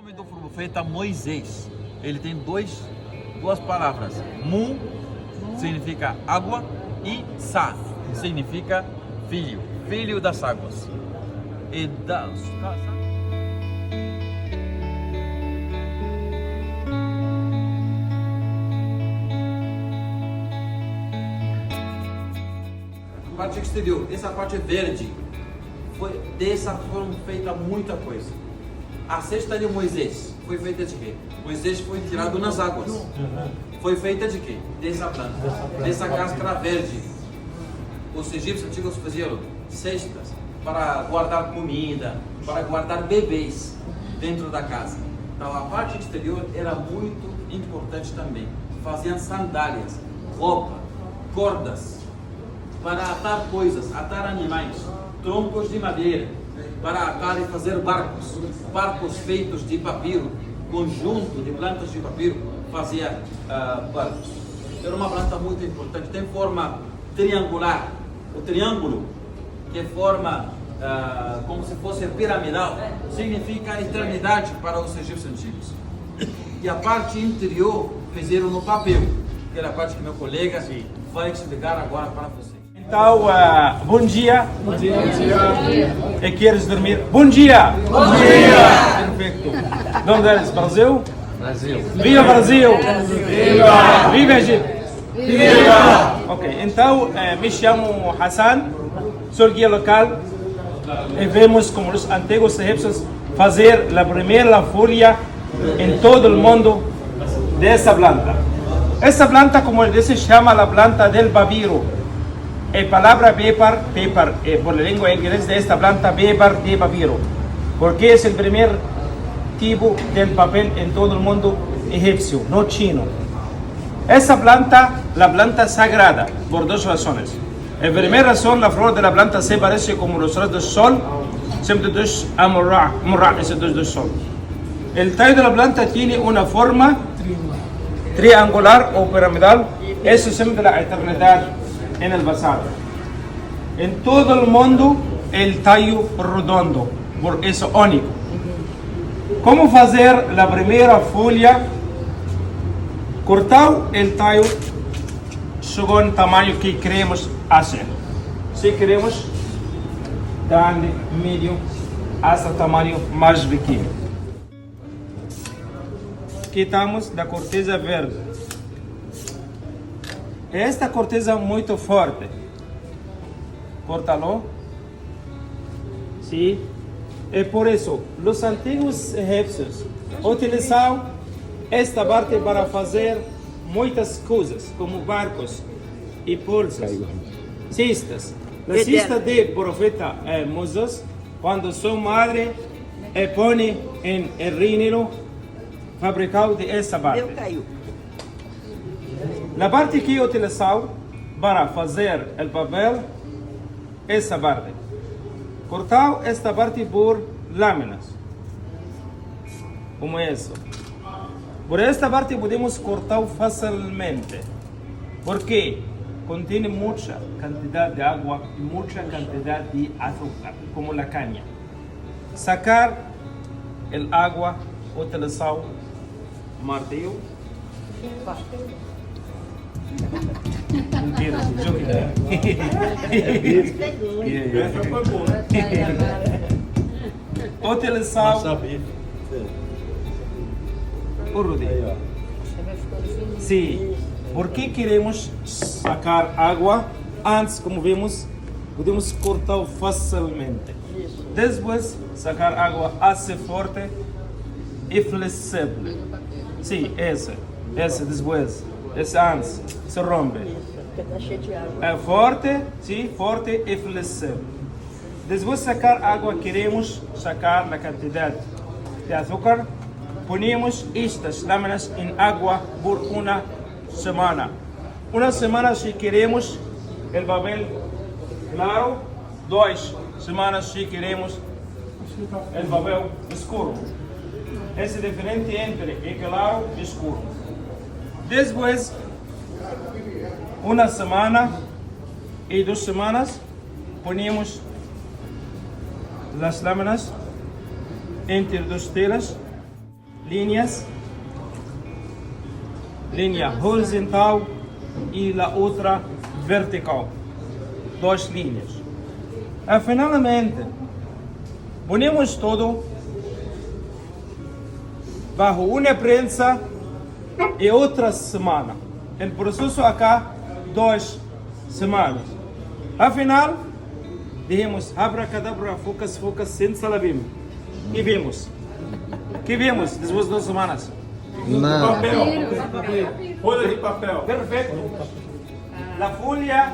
nome do profeta Moisés, ele tem duas palavras. Mu significa água e Sa significa filho, filho das águas. E parte exterior, essa parte verde, dessa foram feita muita coisa. A cesta de Moisés foi feita de quê? Moisés foi tirado nas águas. Foi feita de quê? Dessa planta, dessa cáscara verde. Os egípcios antigos faziam cestas para guardar comida, para guardar bebês dentro da casa. Então a parte exterior era muito importante também. Faziam sandálias, roupa, cordas, para atar coisas, atar animais, troncos de madeira, para atar e fazer barcos feitos de papiro, conjunto de plantas de papiro, fazia barcos. Era uma planta muito importante, tem forma triangular, o triângulo, que forma como se fosse piramidal, significa eternidade para os egípcios antigos. E a parte interior fizeram no papel, que era a parte que meu colega vai explicar agora para vocês. Então, bom dia. Bom dia. E queres dormir? Bom dia. Bom dia. Perfeito. De onde eres? Brasil? Brasil. Viva Brasil. Viva. Viva Egito. Viva. Ok, então me chamo Hassan, sou guia local e vemos como os antigos egípcios fazer a primeira folha em todo o mundo dessa planta. Essa planta, como ele se chama, a planta del papiro. La palabra paper, por la lengua inglesa de esta planta, paper de papiro, porque es el primer tipo del papel en todo el mundo egipcio, no chino. Esa planta, la planta sagrada, por dos razones. La primera razón, la flor de la planta se parece como los rayos del sol, siempre dos amorra, ese dos del sol. El tallo de la planta tiene una forma triangular o piramidal, eso siempre la eternidad en el pasado. En todo el mundo el tallo redondo, por eso único. ¿Cómo hacer la primera folia? Cortar el tallo según el tamaño que queremos hacer. Si queremos grande, medio, hasta tamaño más pequeño. Quitamos la corteza verde. Esta corteza muito forte. Córtalo. Sí. E por isso, os antigos egípcios utilizavam esta parte para fazer muitas coisas, como barcos e bolsas, cestas. A cesta de profeta Moisés, quando sua madre põe em rímel fabricado de essa parte. La parte que utilizamos para fazer o papel, essa parte. Cortar esta parte por láminas, como isso. Por esta parte podemos cortar facilmente, porque contém muita quantidade de água e muita quantidade de açúcar, como a caña. Sacar a água, utilizar martelo. Mentira, utilizar o rodeio. Sim, porque queremos sacar água antes, como vemos, podemos cortar facilmente. Depois, sacar água assim forte e flexível. Sim, esse depois. Esse antes se rompe. É forte, sim, forte e flexível. Depois de sacar água, queremos sacar a quantidade de açúcar. Ponemos estas lâminas em água por uma semana. Uma semana se queremos o papel claro, 2 semanas se queremos o papel escuro. Essa é diferente entre claro e escuro. Depois, uma semana e 2 semanas, ponemos as lâminas entre 2 telas linhas, linha horizontal e a outra vertical, 2 linhas. E finalmente, unimos tudo bajo uma prensa e outra semana. O processo acá 2 semanas. Afinal, dijimos abracadabra, focus, focus, sin salabim. E vimos. Que vimos depois de 2 semanas? Nada. Folha de papel. Perfeito. A folha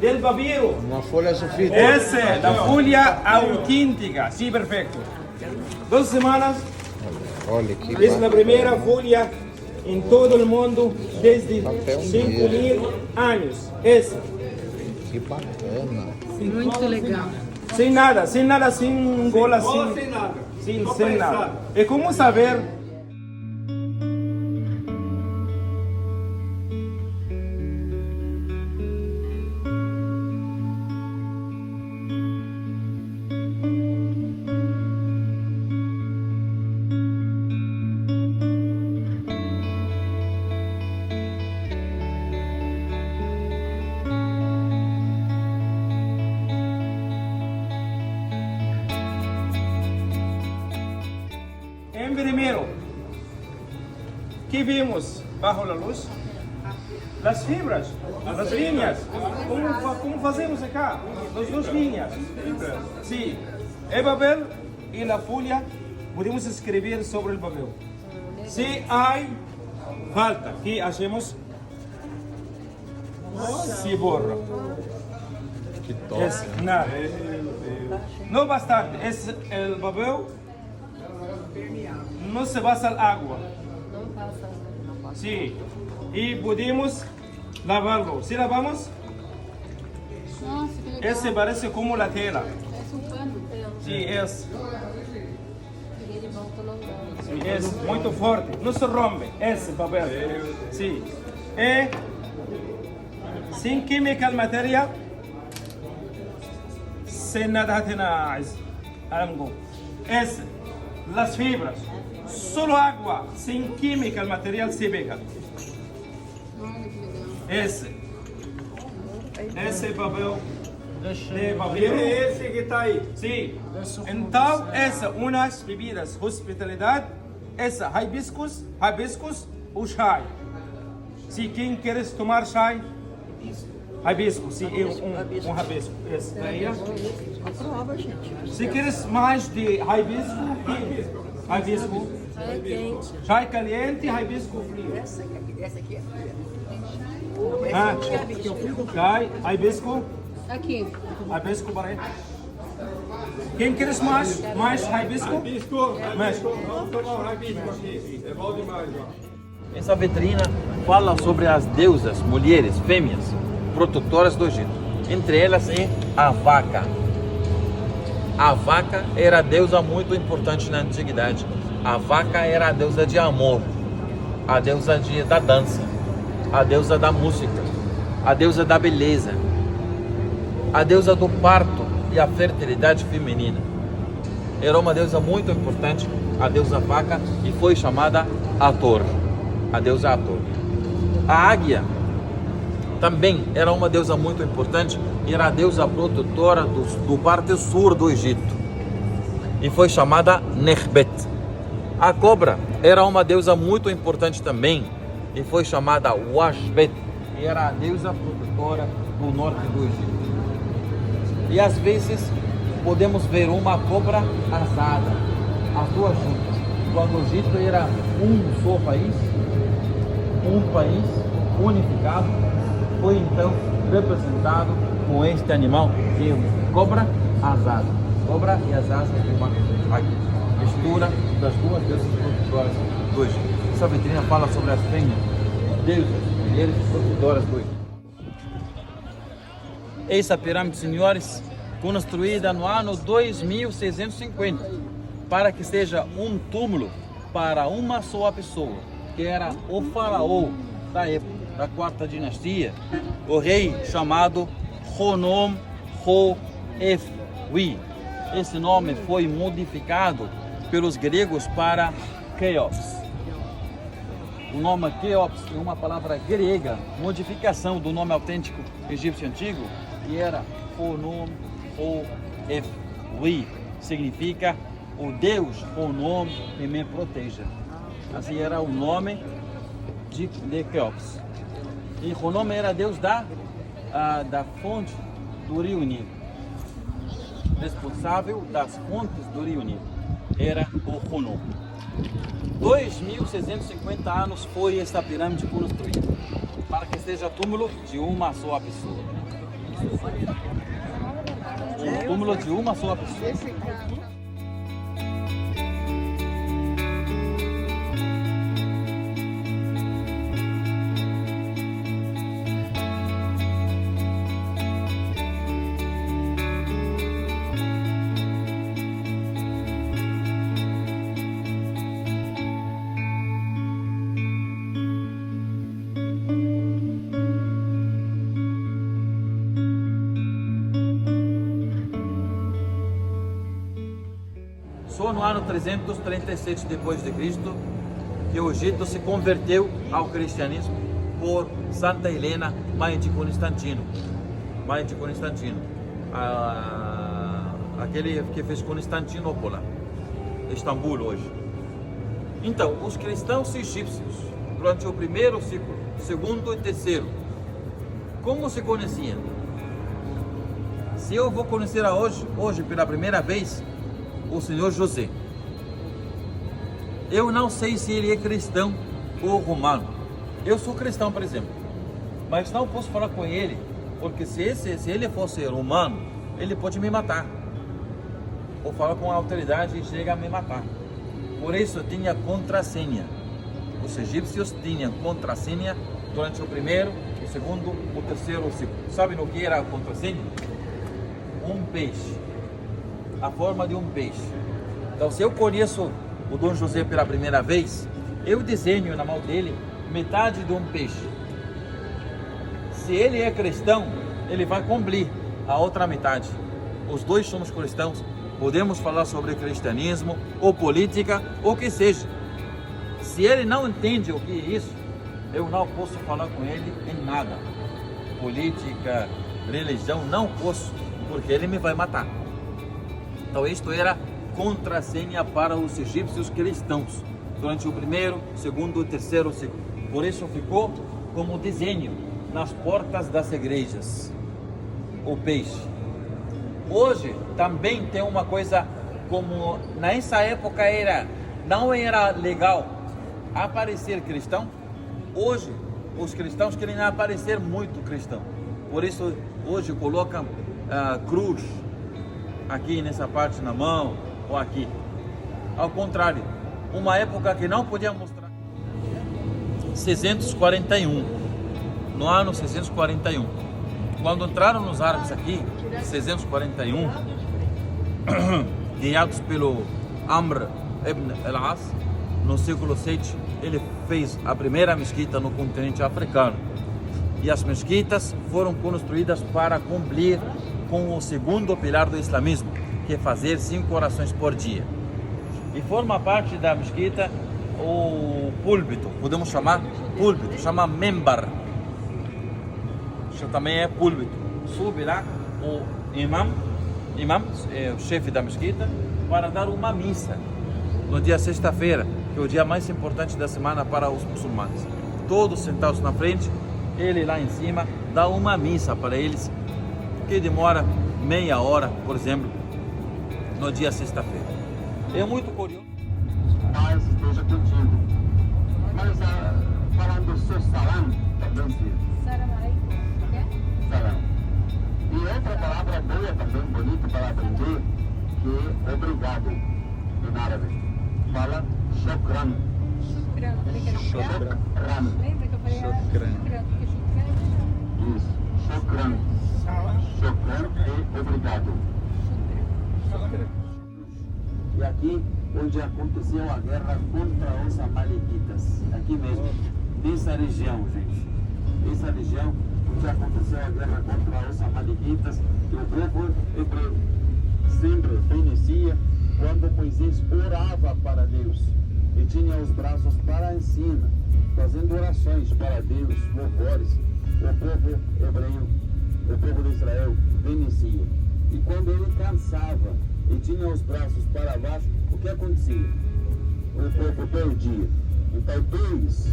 del papiro. Uma folha sulfite. Essa é a folha autêntica. Sim, perfeito. 2 semanas. Olha que É a primeira folha em todo o mundo desde 5.000 anos. Essa. que bacana. Muito legal. Sem nada, sem gola, sem nada. E como saber? Em primeiro, que vimos bajo a luz? As fibras, as linhas. Como fazemos acá? As 2 linhas. Sim, o papel e a folha podemos escrever sobre o papel. Se há falta, que hacemos? Se borra. Que top. Es nada. No bastante, es el papel no se basa al agua. Sí, y podemos lavarlo. Si lavamos, Nossa, que legal. ese parece como la tela. Parece um pano. Sí, es Peguei de volta no lugar. sí, es muy fuerte. No se rompe ese papel. Sí. Sin química materia, sin nada tenaz. Algo. Es las fibras. Solo agua, sin química, el material se pega. Olha que legal. Esse papel de papiro. Esse que está aí. Sim. Então, essa umas bebidas hospitalidade, essa hibiscus ou chai. Se quem quer tomar chai, hibiscus, sim, um hibisco. Esse aí. Aprova, gente. Se queres mais de hibisco, hibisco. É quente. Chai caliente, hibisco frio. Essa aqui é Ah, chai, hibisco. Aqui. Hibisco para aí. Quem quer mais? Mais hibisco? Mais. Vamos tomar um hibisco aqui. É bom demais, ó. Essa vitrina fala sobre as deusas, mulheres, fêmeas, protetoras do Egito. Entre elas é a vaca. A vaca era a deusa muito importante na antiguidade. A vaca era a deusa de amor, a deusa da dança, a deusa da música, a deusa da beleza, a deusa do parto e a fertilidade feminina. Era uma deusa muito importante, a deusa vaca, e foi chamada Hathor, a deusa Hathor. A águia também era uma deusa muito importante, e era a deusa protetora do parte sul do Egito, e foi chamada Nekhbet. A cobra era uma deusa muito importante também, e foi chamada Washbet, e era a deusa protetora do norte do Egito. E às vezes podemos ver uma cobra asada, as 2 juntas. Quando o Egito era um só país, unificado, foi então representado com este animal, que é cobra asada. Cobra e as asas de uma águia. Mistura das 2 deusas protetoras do Egito. Essa vitrina fala sobre as fêmeas, deusas, mulheres protetoras do Egito. Essa pirâmide, senhores, construída no ano 2650, para que seja um túmulo para uma só pessoa, que era o faraó da época, da 4ª dinastia, o rei chamado Honom Ho-Efwi. Esse nome foi modificado pelos gregos para Keops. O nome Keops é uma palavra grega, modificação do nome autêntico egípcio antigo, e era Onom ou Efri, significa o Deus Onom que me proteja. Assim era o nome de Keops. E Onom era Deus da fonte do Rio Nilo, responsável das fontes do Rio Nilo, era o Onom. 2.650 anos foi esta pirâmide construída, para que seja túmulo de uma só pessoa. Um túmulo de uma só pessoa. Só no ano 337 depois de Cristo que o Egito se converteu ao cristianismo por Santa Helena, mãe de Constantino. Aquele que fez Constantinopla, Istambul hoje. Então, os cristãos egípcios, durante o primeiro século, segundo e terceiro, como se conheciam? Se eu vou conhecer hoje pela primeira vez, o senhor José, eu não sei se ele é cristão ou romano. Eu sou cristão, por exemplo, mas não posso falar com ele, porque se ele fosse romano, ele pode me matar, ou falar com a autoridade e chega a me matar. Por isso tinha contrassenha. Os egípcios tinham contrassenha durante o primeiro, o segundo, o terceiro século. Sabe no que era a contrassenha? Um peixe, a forma de um peixe. Então, se eu conheço o Dom José pela primeira vez, eu desenho na mão dele metade de um peixe. Se ele é cristão, ele vai cumprir a outra metade. Os dois somos cristãos, podemos falar sobre cristianismo, ou política, ou o que seja. Se ele não entende o que é isso, eu não posso falar com ele em nada. Política, religião, não posso, porque ele me vai matar. Então isto era contrassenha para os egípcios cristãos durante o primeiro, segundo e terceiro século. Por isso ficou como desenho nas portas das igrejas, o peixe. Hoje também tem uma coisa, como nessa época não era legal aparecer cristão. Hoje os cristãos querem aparecer muito cristão. Por isso hoje colocam cruz aqui nessa parte na mão ou aqui. Ao contrário, uma época que não podia mostrar. 641, no ano 641, quando entraram nos árabes aqui, 641, guiados pelo Amr ibn al-As, no século 7, ele fez a primeira mesquita no continente africano. E as mesquitas foram construídas para cumprir com o segundo pilar do islamismo, que é fazer 5 orações por dia. E forma parte da mesquita o púlpito, podemos chamar púlpito, chama membar. Isso também é púlpito. Sube lá o imam, é o chefe da mesquita, para dar uma missa no dia sexta-feira, que é o dia mais importante da semana para os muçulmanos. Todos sentados na frente, ele lá em cima dá uma missa para eles, que demora meia hora, por exemplo, no dia sexta-feira. É muito curioso. Paz esteja contigo. Mas falando do seu salam, também diz. Salam alaikum. Salam. E outra palavra boa também, bonita para aprender, que é obrigado, em árabe. Fala shukran. Shukran. Falei que era shukran. Shukran. Lembra que eu falei shukran? Porque shukran. Isso, shukran. Shukran é obrigado. E aqui onde aconteceu a guerra contra os amalequitas, aqui mesmo, nessa região, gente, essa região onde aconteceu a guerra contra os amalequitas, que o povo hebreu sempre conhecia quando Moisés orava para Deus. e tinha os braços para cima, fazendo orações para Deus, louvores. O povo hebreu, o povo de Israel, vencia. E quando ele cansava e tinha os braços para baixo, o que acontecia? O povo perdia. Então eles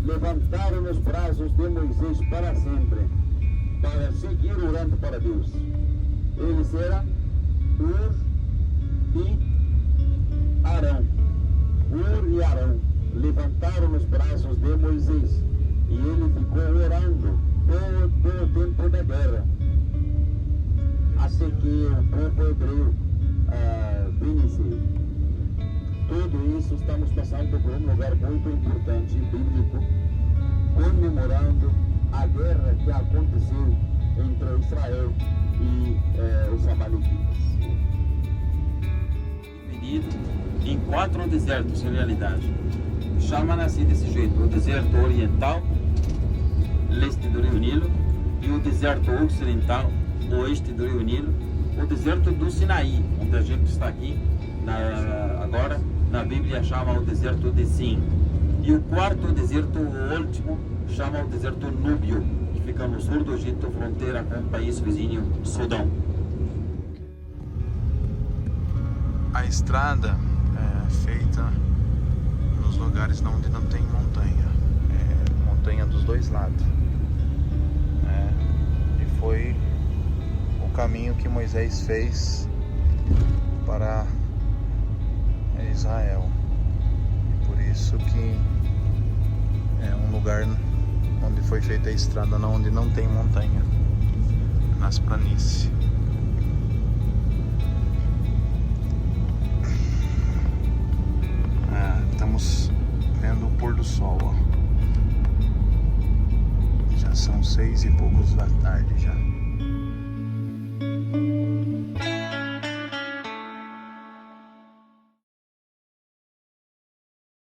levantaram os braços de Moisés para sempre, para seguir orando para Deus. Eles eram Ur e Arão. Ur e Arão levantaram os braços de Moisés e ele ficou orando todo o tempo da guerra, até que o povo hebreu venceu. Tudo isso estamos passando por um lugar muito importante, bíblico, comemorando a guerra que aconteceu entre Israel e os amalequitas. Dividido em 4 desertos, em realidade. Chamam assim desse jeito: o deserto oriental, leste do Rio Nilo, e o deserto ocidental, oeste do Rio Nilo, o deserto do Sinaí, onde a gente está aqui agora. Na Bíblia chama o deserto de Sin. E o quarto deserto, o último, chama o deserto Núbio, que fica no sul do Egito, fronteira com o país vizinho Sudão. A estrada é feita nos lugares onde não tem montanha. É montanha dos dois lados. E foi o caminho que Moisés fez para Israel. Por isso que é um lugar onde foi feita a estrada, onde não tem montanha, nas planícies. Estamos vendo o pôr do sol, ó. Já são 6 e poucos da tarde já.